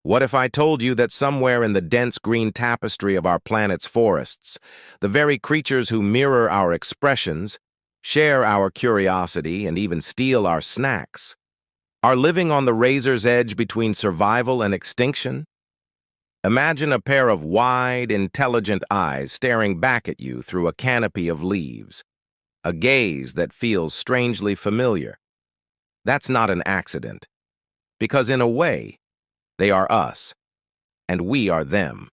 What if I told you that somewhere in the dense green tapestry of our planet's forests, the very creatures who mirror our expressions, share our curiosity, and even steal our snacks, are living on the razor's edge between survival and extinction? Imagine a pair of wide, intelligent eyes staring back at you through a canopy of leaves, a gaze that feels strangely familiar. That's not an accident, because in a way, they are us, and we are them.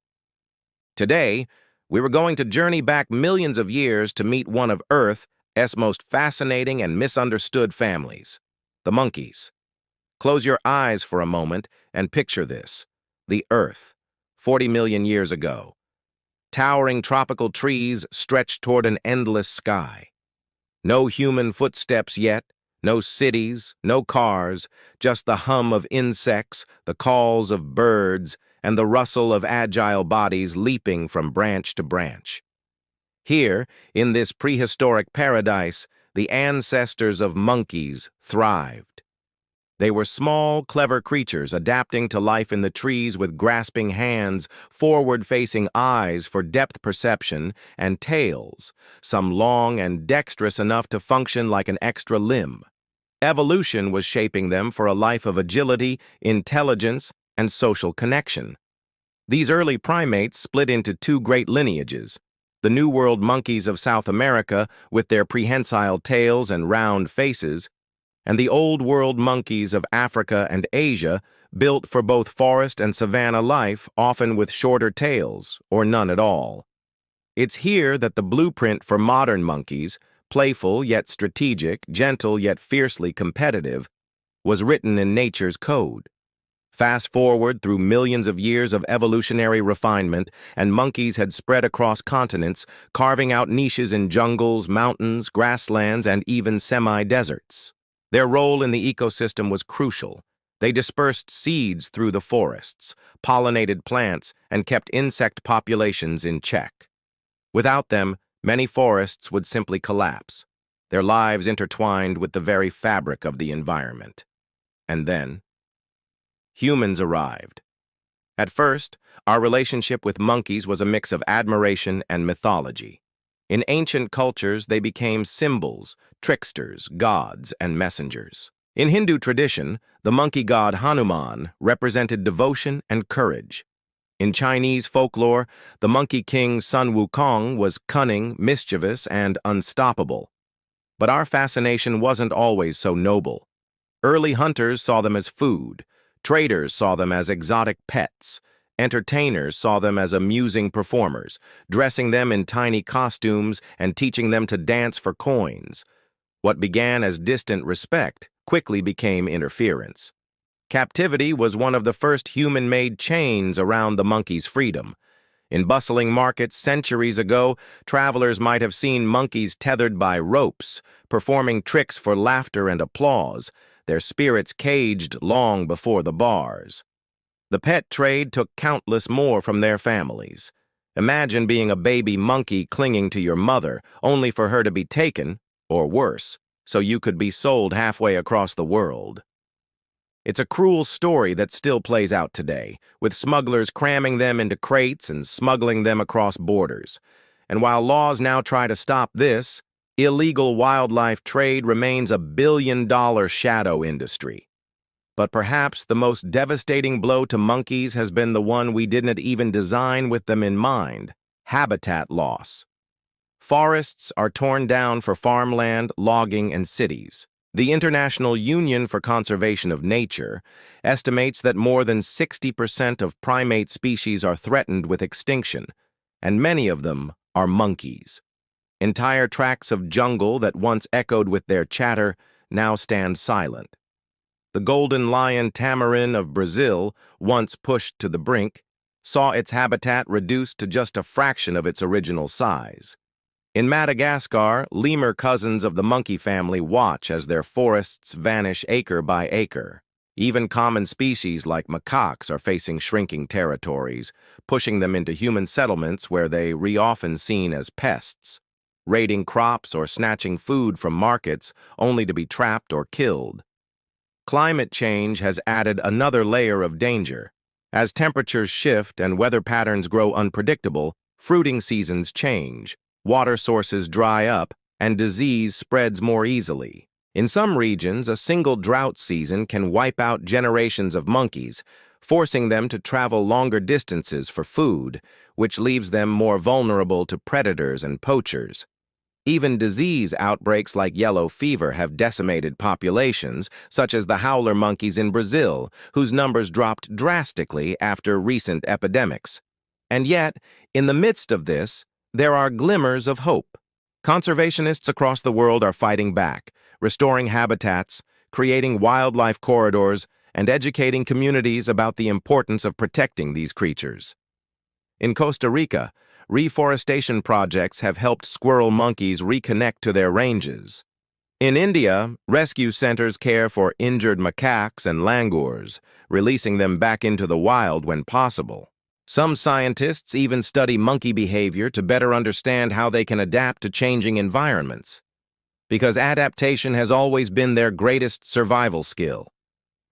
Today, we were going to journey back millions of years to meet one of Earth's most fascinating and misunderstood families, the monkeys. Close your eyes for a moment and picture this: the Earth, 40 million years ago. Towering tropical trees stretched toward an endless sky. No human footsteps yet, no cities, no cars, just the hum of insects, the calls of birds, and the rustle of agile bodies leaping from branch to branch. Here, in this prehistoric paradise, the ancestors of monkeys thrived. They were small, clever creatures adapting to life in the trees with grasping hands, forward-facing eyes for depth perception, and tails, some long and dexterous enough to function like an extra limb. Evolution was shaping them for a life of agility, intelligence, and social connection. These early primates split into two great lineages: the New World monkeys of South America with their prehensile tails and round faces, and the Old World monkeys of Africa and Asia, built for both forest and savanna life, often with shorter tails, or none at all. It's here that the blueprint for modern monkeys, playful yet strategic, gentle yet fiercely competitive, was written in nature's code. Fast forward through millions of years of evolutionary refinement, and monkeys had spread across continents, carving out niches in jungles, mountains, grasslands, and even semi-deserts. Their role in the ecosystem was crucial. They dispersed seeds through the forests, pollinated plants, and kept insect populations in check. Without them, many forests would simply collapse, their lives intertwined with the very fabric of the environment. And then, humans arrived. At first, our relationship with monkeys was a mix of admiration and mythology. In ancient cultures, they became symbols, tricksters, gods, and messengers. In Hindu tradition, the monkey god Hanuman represented devotion and courage. In Chinese folklore, the monkey king Sun Wukong was cunning, mischievous, and unstoppable. But our fascination wasn't always so noble. Early hunters saw them as food, traders saw them as exotic pets, entertainers saw them as amusing performers, dressing them in tiny costumes and teaching them to dance for coins. What began as distant respect quickly became interference. Captivity was one of the first human-made chains around the monkey's freedom. In bustling markets centuries ago, travelers might have seen monkeys tethered by ropes, performing tricks for laughter and applause, their spirits caged long before the bars. The pet trade took countless more from their families. Imagine being a baby monkey clinging to your mother, only for her to be taken, or worse, so you could be sold halfway across the world. It's a cruel story that still plays out today, with smugglers cramming them into crates and smuggling them across borders. And while laws now try to stop this, illegal wildlife trade remains a billion-dollar shadow industry. But perhaps the most devastating blow to monkeys has been the one we didn't even design with them in mind: habitat loss. Forests are torn down for farmland, logging, and cities. The International Union for Conservation of Nature estimates that more than 60% of primate species are threatened with extinction, and many of them are monkeys. Entire tracts of jungle that once echoed with their chatter now stand silent. The golden lion tamarin of Brazil, once pushed to the brink, saw its habitat reduced to just a fraction of its original size. In Madagascar, lemur cousins of the monkey family watch as their forests vanish acre by acre. Even common species like macaques are facing shrinking territories, pushing them into human settlements where they are often seen as pests, raiding crops or snatching food from markets only to be trapped or killed. Climate change has added another layer of danger. As temperatures shift and weather patterns grow unpredictable, fruiting seasons change, water sources dry up, and disease spreads more easily. In some regions, a single drought season can wipe out generations of monkeys, forcing them to travel longer distances for food, which leaves them more vulnerable to predators and poachers. Even disease outbreaks like yellow fever have decimated populations, such as the howler monkeys in Brazil, whose numbers dropped drastically after recent epidemics. And yet, in the midst of this, there are glimmers of hope. Conservationists across the world are fighting back, restoring habitats, creating wildlife corridors, and educating communities about the importance of protecting these creatures. In Costa Rica, reforestation projects have helped squirrel monkeys reconnect to their ranges. In India, rescue centers care for injured macaques and langurs, releasing them back into the wild when possible. Some scientists even study monkey behavior to better understand how they can adapt to changing environments, because adaptation has always been their greatest survival skill.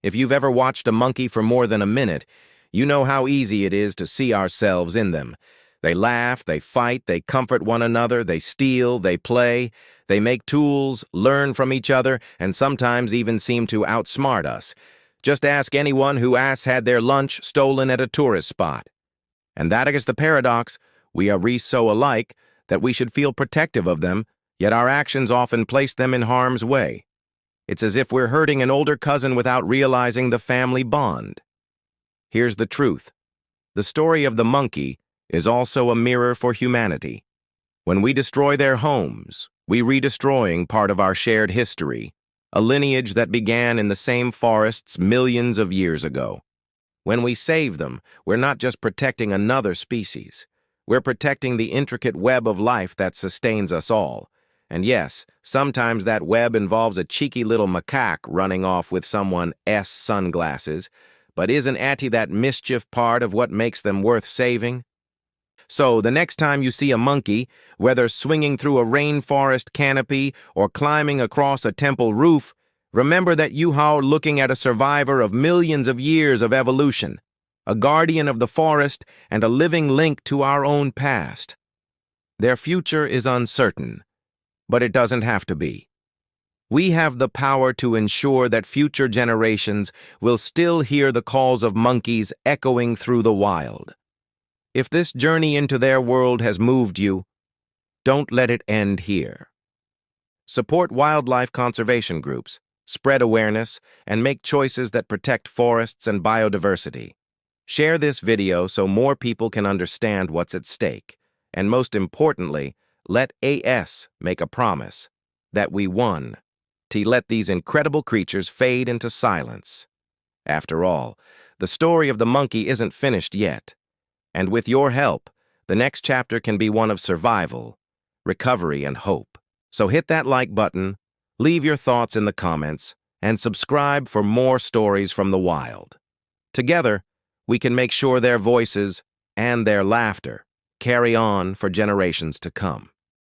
If you've ever watched a monkey for more than a minute, you know how easy it is to see ourselves in them. They laugh, they fight, they comfort one another, they steal, they play, they make tools, learn from each other, and sometimes even seem to outsmart us. Just ask anyone who has had their lunch stolen at a tourist spot. And that is the paradox. We are so alike that we should feel protective of them, yet our actions often place them in harm's way. It's as if we're hurting an older cousin without realizing the family bond. Here's the truth. The story of the monkey is also a mirror for humanity. When we destroy their homes, we redestroying part of our shared history, a lineage that began in the same forests millions of years ago. When we save them, we're not just protecting another species. We're protecting the intricate web of life that sustains us all. And yes, sometimes that web involves a cheeky little macaque running off with someone's sunglasses, but isn't that mischief part of what makes them worth saving? So, the next time you see a monkey, whether swinging through a rainforest canopy or climbing across a temple roof, remember that you are looking at a survivor of millions of years of evolution, a guardian of the forest and a living link to our own past. Their future is uncertain, but it doesn't have to be. We have the power to ensure that future generations will still hear the calls of monkeys echoing through the wild. If this journey into their world has moved you, don't let it end here. Support wildlife conservation groups, spread awareness, and make choices that protect forests and biodiversity. Share this video so more people can understand what's at stake. And most importantly, let us make a promise that we won to let these incredible creatures fade into silence. After all, the story of the monkey isn't finished yet. And with your help, the next chapter can be one of survival, recovery, and hope. So hit that like button, leave your thoughts in the comments, and subscribe for more stories from the wild. Together, we can make sure their voices and their laughter carry on for generations to come.